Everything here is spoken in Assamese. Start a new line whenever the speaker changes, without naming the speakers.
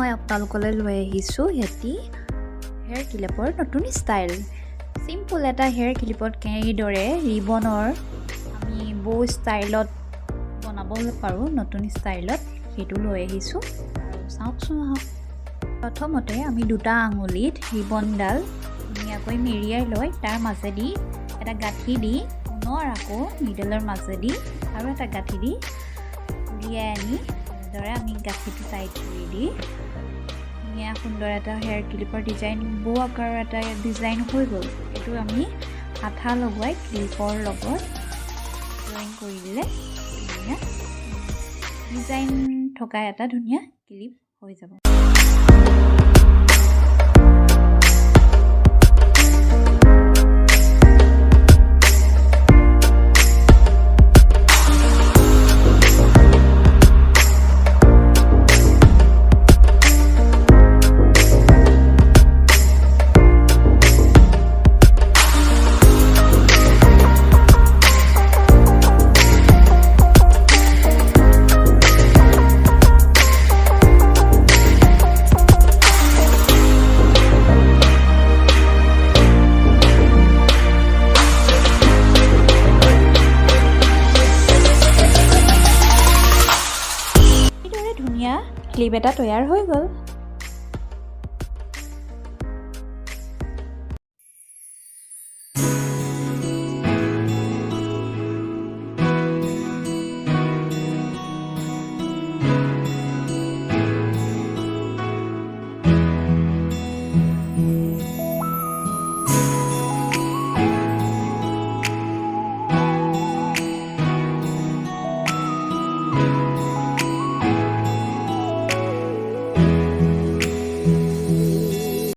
মই আপোনালোকলৈ লৈ আহিছোঁ এটি হেয়াৰ ক্লিপৰ নতুন ষ্টাইল। চিম্পল এটা হেয়াৰ ক্লিপত কেনেদৰে ৰিবনৰ আমি বৌ ষ্টাইলত বনাব পাৰোঁ, নতুন ষ্টাইলত, সেইটো লৈ আহিছোঁ। আৰু চাওকচোন আহক। প্ৰথমতে আমি দুটা আঙুলিত ৰিবনডাল ধুনীয়াকৈ মেৰিয়াই লৈ তাৰ মাজেদি এটা গাঁঠি দি পুনৰ আকৌ নিডেলৰ মাজেদি আৰু এটা গাঁঠি দি উলিয়াই আনি এনেদৰে আমি গাঁঠিটো টাইট কৰি দি ধুনীয়া সুন্দৰ এটা হেয়াৰ ক্লিপৰ ডিজাইন, বৌ আকাৰৰ এটা ডিজাইন হৈ গ'ল। এইটো আমি আঠা লগোৱাই ক্লিপৰ লগত ড্ৰয়িং কৰি দিলে ধুনীয়া ডিজাইন থকা এটা ধুনীয়া ক্লিপ হৈ যাব। ধুনীয়া ক্লিপ এটা তৈয়াৰ হৈ গ'ল।